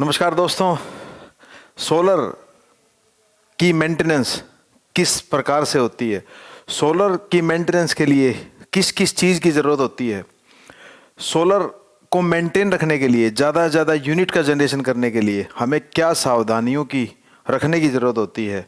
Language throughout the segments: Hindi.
नमस्कार दोस्तों। सोलर की मेंटेनेंस किस प्रकार से होती है, सोलर की मेंटेनेंस के लिए किस किस चीज़ की ज़रूरत होती है, सोलर को मेंटेन रखने के लिए, ज़्यादा से ज़्यादा यूनिट का जनरेशन करने के लिए हमें क्या सावधानियों की रखने की ज़रूरत होती है,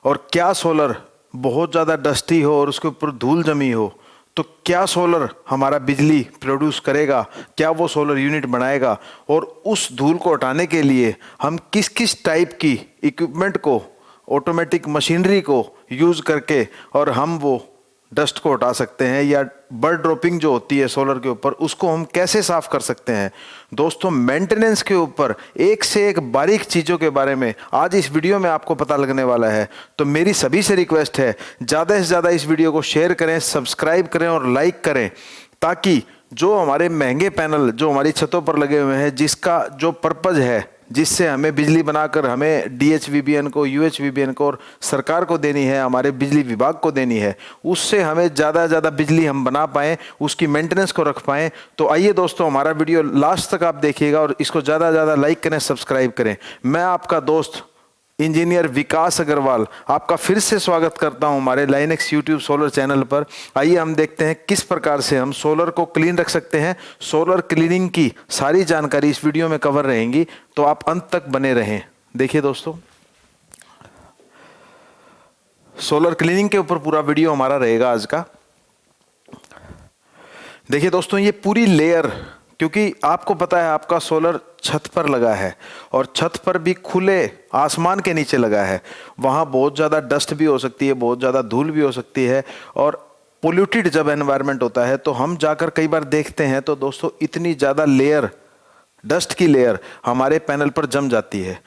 और क्या सोलर बहुत ज़्यादा डस्टी हो और उसके ऊपर धूल जमी हो तो क्या सोलर हमारा बिजली प्रोड्यूस करेगा, क्या वो सोलर यूनिट बनाएगा, और उस धूल को हटाने के लिए हम किस किस टाइप की इक्विपमेंट को, ऑटोमेटिक मशीनरी को यूज़ करके और हम वो डस्ट को हटा सकते हैं, या बर्ड ड्रॉपिंग जो होती है सोलर के ऊपर उसको हम कैसे साफ कर सकते हैं। दोस्तों, मेंटेनेंस के ऊपर एक से एक बारीक चीज़ों के बारे में आज इस वीडियो में आपको पता लगने वाला है। तो मेरी सभी से रिक्वेस्ट है, ज़्यादा से ज़्यादा इस वीडियो को शेयर करें, सब्सक्राइब करें और लाइक करें, ताकि जो हमारे महंगे पैनल जो हमारी छतों पर लगे हुए हैं, जिसका जो पर्पज़ है, जिससे हमें बिजली बनाकर हमें DHVBN को, UHVBN को और सरकार को देनी है, हमारे बिजली विभाग को देनी है, उससे हमें ज़्यादा से ज़्यादा बिजली हम बना पाएँ, उसकी मेंटेनेंस को रख पाएँ। तो आइए दोस्तों, हमारा वीडियो लास्ट तक आप देखिएगा और इसको ज़्यादा से ज़्यादा लाइक करें, सब्सक्राइब करें। मैं आपका दोस्त इंजीनियर विकास अग्रवाल आपका फिर से स्वागत करता हूं हमारे लाइनेक्स यूट्यूब सोलर चैनल पर। आइए हम देखते हैं किस प्रकार से हम सोलर को क्लीन रख सकते हैं। सोलर क्लीनिंग की सारी जानकारी इस वीडियो में कवर रहेंगी, तो आप अंत तक बने रहें। देखिए दोस्तों, सोलर क्लीनिंग के ऊपर पूरा वीडियो हमारा रहेगा आज का। देखिए दोस्तों, ये पूरी लेयर, क्योंकि आपको पता है आपका सोलर छत पर लगा है और छत पर भी खुले आसमान के नीचे लगा है, वहाँ बहुत ज़्यादा डस्ट भी हो सकती है, बहुत ज़्यादा धूल भी हो सकती है, और पोल्यूटेड जब एनवायरनमेंट होता है तो हम जाकर कई बार देखते हैं तो दोस्तों इतनी ज़्यादा लेयर, डस्ट की लेयर हमारे पैनल पर जम जाती है।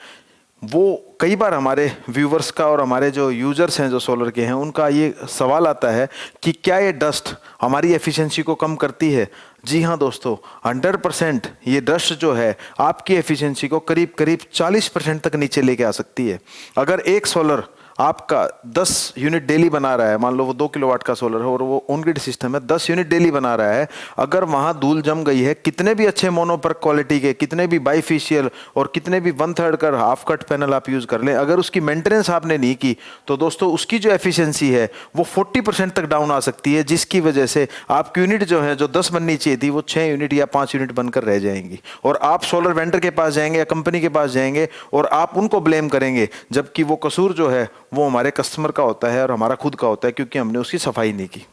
वो कई बार हमारे व्यूवर्स का और हमारे जो यूजर्स हैं जो सोलर के हैं, उनका ये सवाल आता है कि क्या ये डस्ट हमारी एफिशिएंसी को कम करती है। जी हाँ दोस्तों, 100% ये डस्ट जो है आपकी एफिशिएंसी को करीब करीब 40% तक नीचे लेके आ सकती है। अगर एक सोलर आपका 10 यूनिट डेली बना रहा है, मान लो वो 2 किलोवाट का सोलर है और वो ऑन ग्रिड सिस्टम है, 10 यूनिट डेली बना रहा है, अगर वहाँ धूल जम गई है, कितने भी अच्छे मोनोपर क्वालिटी के, कितने भी बाईफेशियल और कितने भी 1/3 का हाफ कट पैनल आप यूज़ कर लें, अगर उसकी मेंटेनेंस आपने नहीं की तो दोस्तों उसकी जो एफिशिएंसी है वो 40% तक डाउन आ सकती है, जिसकी वजह से आपकी यूनिट जो है, जो 10 बननी चाहिए थी, वो 6 यूनिट या 5 यूनिट बनकर रह जाएंगी। और आप सोलर वेंडर के पास जाएंगे या कंपनी के पास जाएंगे और आप उनको ब्लेम करेंगे, जबकि वो कसूर जो है वो हमारे कस्टमर का होता है और हमारा खुद का होता है, क्योंकि हमने उसकी सफाई नहीं की।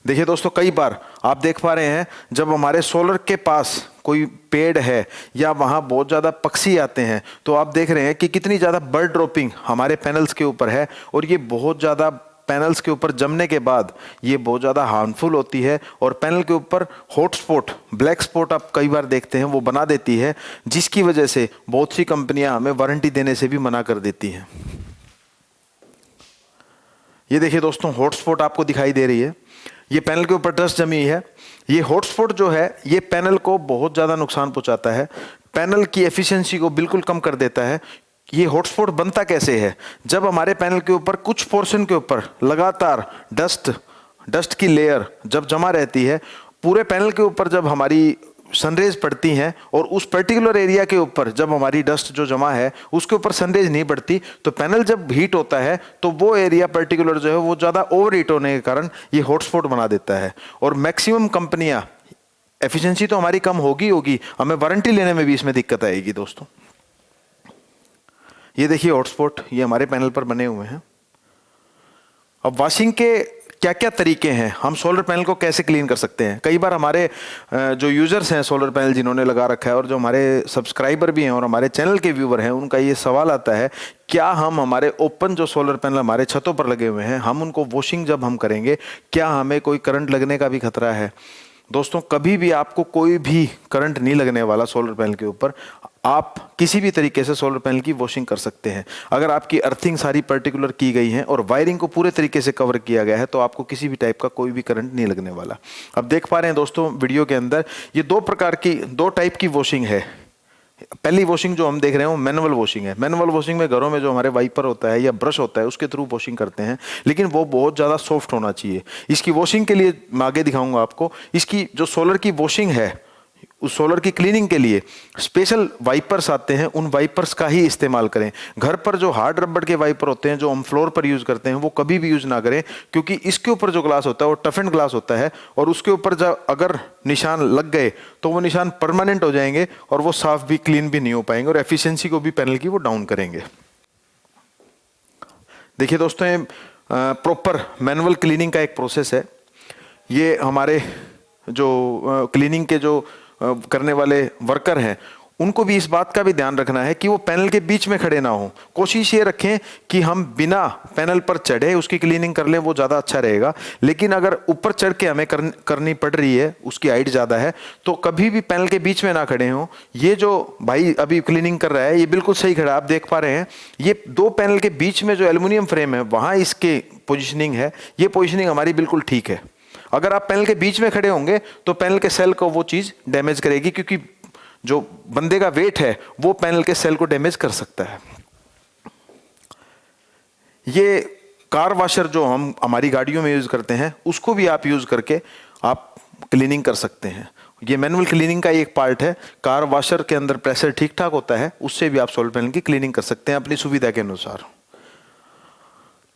देखिए दोस्तों, कई बार आप देख पा रहे हैं जब हमारे सोलर के पास कोई पेड़ है या वहाँ बहुत ज़्यादा पक्षी आते हैं, तो आप देख रहे हैं कि कितनी ज़्यादा बर्ड ड्रॉपिंग हमारे पैनल्स के ऊपर है, और ये बहुत ज़्यादा पैनल्स के ऊपर जमने के बाद ये बहुत ज़्यादा हार्मफुल होती है और पैनल के ऊपर हॉट स्पॉट, ब्लैक स्पॉट आप कई बार देखते हैं, वो बना देती है, जिसकी वजह से बहुत सी कंपनियां हमें वारंटी देने से भी मना कर देती हैं। ये देखिए दोस्तों, हॉट स्पॉट आपको दिखाई दे रही है, ये पैनल के ऊपर डस्ट जमी है। ये हॉट स्पॉट जो है ये पैनल को बहुत ज़्यादा नुकसान पहुंचाता है, पैनल की एफिशिएंसी को बिल्कुल कम कर देता है। ये हॉटस्पॉट बनता कैसे है? जब हमारे पैनल के ऊपर कुछ पोर्शन के ऊपर लगातार डस्ट की लेयर जब जमा रहती है, पूरे पैनल के ऊपर जब हमारी सनरेज पड़ती हैं और उस पर्टिकुलर एरिया के ऊपर जब हमारी डस्ट जो जमा है उसके ऊपर सनरेज नहीं पड़ती, तो पैनल जब हीट होता है तो वो एरिया पर्टिकुलर जो है वो ज़्यादा ओवर हीट होने के कारण ये हॉटस्पॉट बना देता है। और मैक्सिमम कंपनियाँ, एफिशिएंसी तो हमारी कम होगी, हमें वारंटी लेने में भी इसमें दिक्कत आएगी दोस्तों। ये देखिए हॉटस्पॉट, ये हमारे पैनल पर बने हुए हैं। अब वॉशिंग के क्या क्या तरीके हैं, हम सोलर पैनल को कैसे क्लीन कर सकते हैं। कई बार हमारे जो यूजर्स हैं सोलर पैनल जिन्होंने लगा रखा है और जो हमारे सब्सक्राइबर भी हैं और हमारे चैनल के व्यूवर हैं, उनका ये सवाल आता है, क्या हम हमारे ओपन जो सोलर पैनल हमारे छतों पर लगे हुए हैं, हम उनको वॉशिंग जब हम करेंगे क्या हमें कोई करंट लगने का भी खतरा है। दोस्तों, कभी भी आपको कोई भी करंट नहीं लगने वाला सोलर पैनल के ऊपर। आप किसी भी तरीके से सोलर पैनल की वॉशिंग कर सकते हैं। अगर आपकी अर्थिंग सारी पर्टिकुलर की गई है और वायरिंग को पूरे तरीके से कवर किया गया है तो आपको किसी भी टाइप का कोई भी करंट नहीं लगने वाला। अब देख पा रहे हैं दोस्तों वीडियो के अंदर, ये दो टाइप की वॉशिंग है। पहली वॉशिंग जो हम देख रहे हैं वो मैनुअल वॉशिंग है। मैनुअल वॉशिंग में घरों में जो हमारे वाइपर होता है या ब्रश होता है उसके थ्रू वॉशिंग करते हैं, लेकिन वो बहुत ज़्यादा सॉफ्ट होना चाहिए। इसकी वॉशिंग के लिए मैं आगे दिखाऊंगा आपको। इसकी जो सोलर की वॉशिंग है उस सोलर की क्लीनिंग के लिए स्पेशल वाइपर्स आते हैं, उन वाइपर्स का ही इस्तेमाल करें। घर पर जो हार्ड रबड़ के वाइपर होते हैं जो हम फ्लोर पर यूज करते हैं वो कभी भी यूज ना करें, क्योंकि इसके ऊपर जो ग्लास होता है वो टफेंड ग्लास होता है और उसके ऊपर जब अगर निशान लग गए तो वो निशान परमानेंट हो जाएंगे और वो साफ भी क्लीन भी नहीं हो पाएंगे और एफिशिएंसी को भी पैनल की वो डाउन करेंगे। देखिए दोस्तों, ये प्रॉपर मैनुअल क्लीनिंग का एक प्रोसेस है। ये हमारे जो क्लीनिंग के जो करने वाले वर्कर हैं उनको भी इस बात का भी ध्यान रखना है कि वो पैनल के बीच में खड़े ना हो। कोशिश ये रखें कि हम बिना पैनल पर चढ़े उसकी क्लीनिंग कर लें, वो ज़्यादा अच्छा रहेगा। लेकिन अगर ऊपर चढ़ के हमें करनी पड़ रही है, उसकी हाइट ज़्यादा है, तो कभी भी पैनल के बीच में ना खड़े हों। ये जो भाई अभी क्लीनिंग कर रहा है ये बिल्कुल सही खड़ा है, आप देख पा रहे हैं। ये दो पैनल के बीच में जो एल्युमिनियम फ्रेम है वहाँ इसके पोजिशनिंग है, ये पोजिशनिंग हमारी बिल्कुल ठीक है। अगर आप पैनल के बीच में खड़े होंगे तो पैनल के सेल को वो चीज़ डैमेज करेगी, क्योंकि जो बंदे का वेट है वो पैनल के सेल को डैमेज कर सकता है। ये कार वॉशर जो हम हमारी गाड़ियों में यूज करते हैं उसको भी आप यूज करके आप क्लीनिंग कर सकते हैं। ये मैनुअल क्लीनिंग का एक पार्ट है। कार वॉशर के अंदर प्रेशर ठीक ठाक होता है, उससे भी आप सोलर पैनल की क्लीनिंग कर सकते हैं अपनी सुविधा के अनुसार।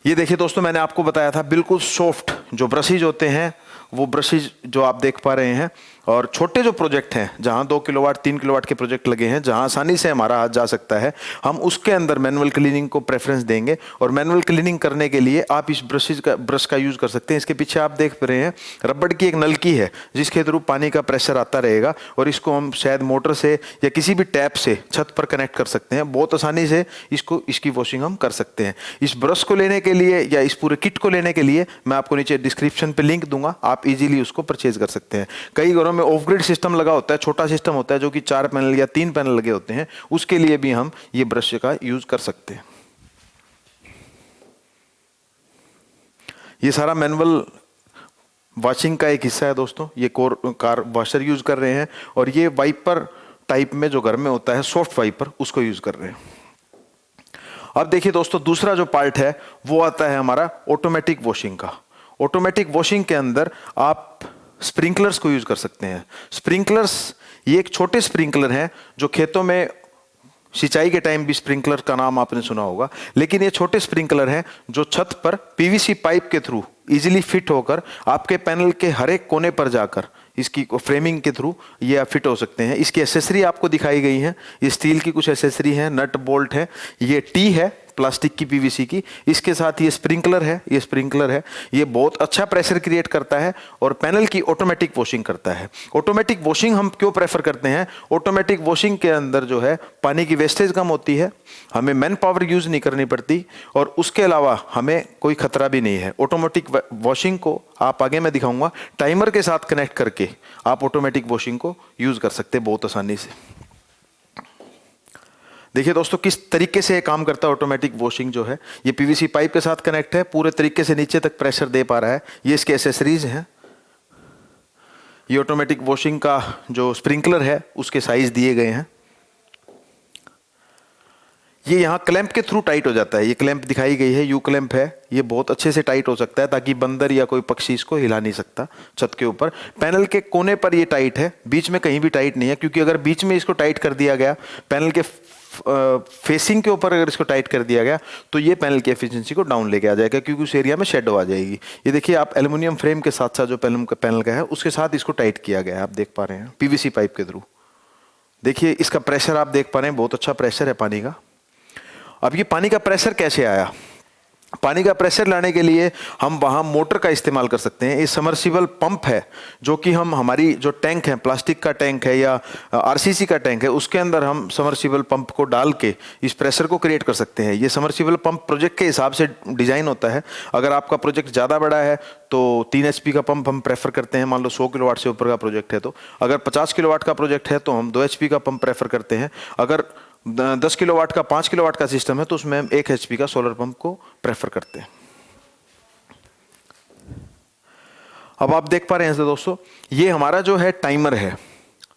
ये देखिए दोस्तों, मैंने आपको बताया था बिल्कुल सॉफ्ट जो ब्रशेज होते हैं वो ब्रशेज जो आप देख पा रहे हैं। और छोटे जो प्रोजेक्ट हैं जहां 2 किलोवाट 3 किलोवाट के प्रोजेक्ट लगे हैं, जहां आसानी से हमारा हाथ जा सकता है, हम उसके अंदर मैनुअल क्लीनिंग को प्रेफरेंस देंगे। और मैनुअल क्लीनिंग करने के लिए आप इस ब्रश का यूज कर सकते हैं। इसके पीछे आप देख रहे हैं रबड़ की एक नलकी है जिसके थ्रू पानी का प्रेशर आता रहेगा और इसको हम शायद मोटर से या किसी भी टैप से छत पर कनेक्ट कर सकते हैं। बहुत आसानी से इसकी वॉशिंग हम कर सकते हैं। इस ब्रश को लेने के लिए या इस पूरे किट को लेने के लिए मैं आपको नीचे डिस्क्रिप्शन पे लिंक दूंगा, आप इजीली उसको परचेज कर सकते हैं। कई घरों में ऑफ ग्रिड सिस्टम लगा होता है, छोटा सिस्टम होता है जो कि 4 पैनल या 3 पैनल लगे होते हैं, उसके लिए भी हम ये ब्रश का यूज कर सकते हैं। ये सारा मैनुअल वॉशिंग का एक हिस्सा है दोस्तों। ये कार वॉशर यूज कर रहे हैं और ये वाइपर टाइप में जो घर में होता है सॉफ्ट वाइपर, उसको यूज कर रहे हैं। अब देखिए दोस्तों, दूसरा जो पार्ट है वो आता है हमारा ऑटोमेटिक वॉशिंग का। ऑटोमेटिक वॉशिंग के अंदर आप स्प्रिंकलर्स को यूज कर सकते हैं। स्प्रिंकलर्स ये एक छोटे स्प्रिंकलर हैं जो खेतों में सिंचाई के टाइम भी स्प्रिंकलर का नाम आपने सुना होगा, लेकिन ये छोटे स्प्रिंकलर हैं जो छत पर पीवीसी पाइप के थ्रू इजीली फिट होकर आपके पैनल के हर एक कोने पर जाकर इसकी फ्रेमिंग के थ्रू ये फिट हो सकते हैं। इसकी एसेसरी आपको दिखाई गई है, ये स्टील की कुछ एसेसरी है, नट बोल्ट है, ये टी है प्लास्टिक की पीवीसी की, इसके साथ ये स्प्रिंकलर है। ये बहुत अच्छा प्रेशर क्रिएट करता है और पैनल की ऑटोमेटिक वॉशिंग करता है। ऑटोमेटिक वॉशिंग हम क्यों प्रेफर करते हैं? ऑटोमेटिक वॉशिंग के अंदर जो है पानी की वेस्टेज कम होती है, हमें मैन पावर यूज नहीं करनी पड़ती और उसके अलावा हमें कोई खतरा भी नहीं है। ऑटोमेटिक वॉशिंग को आप आगे मैं दिखाऊंगा, टाइमर के साथ कनेक्ट करके आप ऑटोमेटिक वॉशिंग को यूज कर सकते हैं बहुत आसानी से। देखिए दोस्तों, किस तरीके से ये काम करता है ऑटोमेटिक वॉशिंग जो है। ये पीवीसी पाइप के साथ कनेक्ट है, पूरे तरीके से नीचे तक प्रेशर दे पा रहा है। ये इसके एसेसरीज हैं। ये ऑटोमेटिक वॉशिंग का जो स्प्रिंकलर है उसके साइज दिए गए हैं। ये यहाँ क्लैंप के थ्रू टाइट हो जाता है। ये क्लैंप दिखाई गई है, यू क्लैंप है। ये बहुत अच्छे से टाइट हो सकता है ताकि बंदर या कोई पक्षी इसको हिला नहीं सकता। छत के ऊपर पैनल के कोने पर ये टाइट है, बीच में कहीं भी टाइट नहीं है, क्योंकि अगर बीच में इसको टाइट कर दिया गया, पैनल के फेसिंग के ऊपर अगर इसको टाइट कर दिया गया तो ये पैनल की एफिशिएंसी को डाउन लेके आ जाएगा, क्योंकि उस एरिया में शेडो आ जाएगी। ये देखिए आप एल्युमिनियम फ्रेम के साथ साथ जो पैनल का है उसके साथ इसको टाइट किया गया है, आप देख पा रहे हैं पीवीसी पाइप के थ्रू। देखिए इसका प्रेशर आप देख पा रहे हैं, बहुत अच्छा प्रेशर है पानी का। अब ये पानी का प्रेशर कैसे आया? पानी का प्रेशर लाने के लिए हम वहाँ मोटर का इस्तेमाल कर सकते हैं। ये समर्सिबल पंप है जो कि हम हमारी जो टैंक है, प्लास्टिक का टैंक है या आरसीसी का टैंक है, उसके अंदर हम समर्सिबल पंप को डाल के इस प्रेशर को क्रिएट कर सकते हैं। ये समर्सिबल पंप प्रोजेक्ट के हिसाब से डिज़ाइन होता है। अगर आपका प्रोजेक्ट ज़्यादा बड़ा है तो 3 HP का पंप हम प्रेफर करते हैं। मान लो 100 किलोवाट से ऊपर का प्रोजेक्ट है तो। अगर 50 किलोवाट का प्रोजेक्ट है तो हम 2 HP का पंप प्रेफर करते हैं। अगर 10 किलोवाट का 5 किलोवाट का सिस्टम है तो उसमें हम 1 HP का सोलर पंप को प्रेफर करते हैं। अब आप देख पा रहे हैं दोस्तों, ये हमारा जो है टाइमर है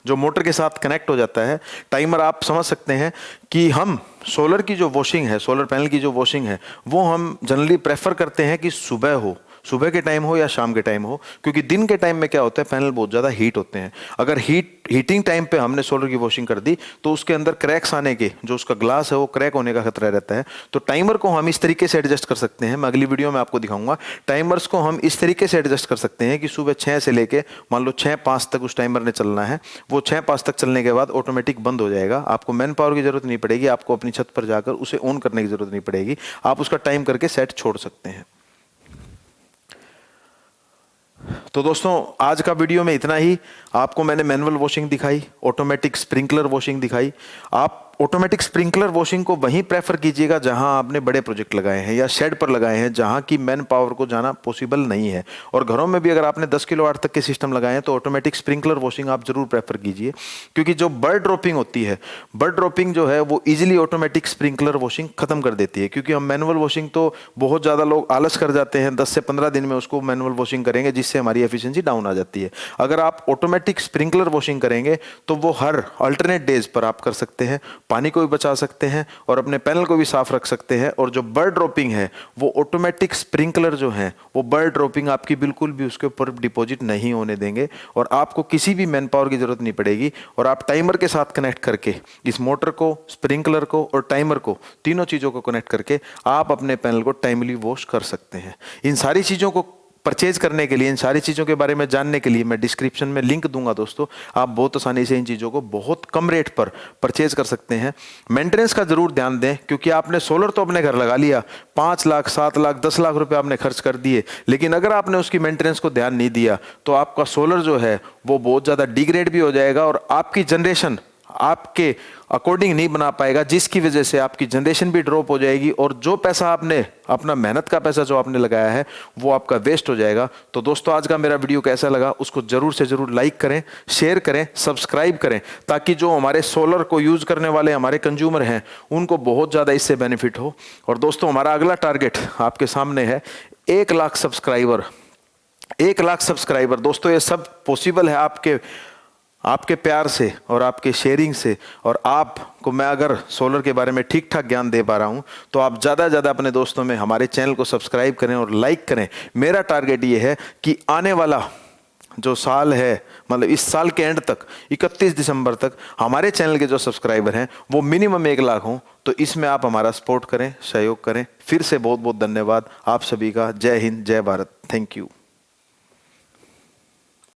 जो मोटर के साथ कनेक्ट हो जाता है। टाइमर आप समझ सकते हैं कि हम सोलर की जो वॉशिंग है, सोलर पैनल की जो वॉशिंग है, वो हम जनरली प्रेफर करते हैं कि सुबह हो, सुबह के टाइम हो या शाम के टाइम हो, क्योंकि दिन के टाइम में क्या होता है, पैनल बहुत ज़्यादा हीट होते हैं। अगर हीटिंग टाइम पे हमने सोलर की वॉशिंग कर दी तो उसके अंदर क्रैक्स आने के, जो उसका ग्लास है वो क्रैक होने का खतरा रहता है। तो टाइमर को हम इस तरीके से एडजस्ट कर सकते हैं, मैं अगली वीडियो में आपको दिखाऊंगा। टाइमर्स को हम इस तरीके से एडजस्ट कर सकते हैं कि सुबह 6 से लेके मान लो 6:05 तक उस टाइमर ने चलना है। वो 6:05 तक चलने के बाद ऑटोमेटिक बंद हो जाएगा। आपको मैन पावर की जरूरत नहीं पड़ेगी, आपको अपनी छत पर जाकर उसे ऑन करने की जरूरत नहीं पड़ेगी, आप उसका टाइम करके सेट छोड़ सकते हैं। तो दोस्तों आज का वीडियो में इतना ही। आपको मैंने मैनुअल वॉशिंग दिखाई, ऑटोमेटिक स्प्रिंकलर वॉशिंग दिखाई। आप ऑटोमेटिक स्प्रिंकलर वॉशिंग को वहीं प्रेफर कीजिएगा जहां आपने बड़े प्रोजेक्ट लगाए हैं या शेड पर लगाए हैं, जहां की मैन पावर को जाना पॉसिबल नहीं है। और घरों में भी अगर आपने 10 किलोवाट तक के सिस्टम लगाए हैं तो ऑटोमेटिक स्प्रिंकलर वॉशिंग आप जरूर प्रेफर कीजिए, क्योंकि जो बर्ड ड्रॉपिंग होती है, बर्ड ड्रॉपिंग जो है वो इजीली ऑटोमेटिक स्प्रिंकलर वॉशिंग खत्म कर देती है। क्योंकि हम मैनुअल वॉशिंग तो बहुत ज़्यादा लोग आलस कर जाते हैं, 10 से 15 दिन में उसको मैनुअल वॉशिंग करेंगे, जिससे हमारी एफिशिएंसी डाउन आ जाती है। अगर आप ऑटोमेटिक स्प्रिंकलर वॉशिंग करेंगे तो वो हर अल्टरनेट डेज पर आप कर सकते हैं, पानी को भी बचा सकते हैं और अपने पैनल को भी साफ रख सकते हैं। और जो बर्ड ड्रॉपिंग है वो ऑटोमेटिक स्प्रिंकलर जो है वो बर्ड ड्रॉपिंग आपकी बिल्कुल भी उसके ऊपर डिपॉजिट नहीं होने देंगे और आपको किसी भी मैन पावर की जरूरत नहीं पड़ेगी। और आप टाइमर के साथ कनेक्ट करके इस मोटर को, स्प्रिंकलर को और टाइमर को, तीनों चीजों को कनेक्ट करके आप अपने पैनल को टाइमली वॉश कर सकते हैं। इन सारी चीजों को परचेज करने के लिए, इन सारी चीज़ों के बारे में जानने के लिए मैं डिस्क्रिप्शन में लिंक दूंगा दोस्तों। आप बहुत आसानी से इन चीज़ों को बहुत कम रेट पर परचेज कर सकते हैं। मेंटेनेंस का जरूर ध्यान दें, क्योंकि आपने सोलर तो अपने घर लगा लिया, 5 लाख 7 लाख 10 लाख रुपए आपने खर्च कर दिए, लेकिन अगर आपने उसकी मेंटेनेंस को ध्यान नहीं दिया तो आपका सोलर जो है वो बहुत ज़्यादा डिग्रेड भी हो जाएगा और आपकी जनरेशन आपके अकॉर्डिंग नहीं बना पाएगा, जिसकी वजह से आपकी जनरेशन भी ड्रॉप हो जाएगी और जो पैसा आपने, अपना मेहनत का पैसा जो आपने लगाया है वो आपका वेस्ट हो जाएगा। तो दोस्तों आज का मेरा वीडियो कैसा लगा उसको जरूर से जरूर लाइक करें, शेयर करें, सब्सक्राइब करें, ताकि जो हमारे सोलर को यूज करने वाले हमारे कंज्यूमर हैं उनको बहुत ज़्यादा इससे बेनिफिट हो। और दोस्तों हमारा अगला टारगेट आपके सामने है 1 लाख सब्सक्राइबर। 1 लाख सब्सक्राइबर दोस्तों, ये सब पॉसिबल है आपके प्यार से और आपके शेयरिंग से। और आपको मैं अगर सोलर के बारे में ठीक ठाक ज्ञान दे पा रहा हूं तो आप ज़्यादा से ज़्यादा अपने दोस्तों में हमारे चैनल को सब्सक्राइब करें और लाइक करें। मेरा टारगेट ये है कि आने वाला जो साल है, मतलब इस साल के एंड तक 31 दिसंबर तक हमारे चैनल के जो सब्सक्राइबर हैं वो मिनिमम 1 लाख हों। तो इसमें आप हमारा सपोर्ट करें, सहयोग करें। फिर से बहुत बहुत धन्यवाद आप सभी का। जय हिंद, जय भारत, थैंक यू।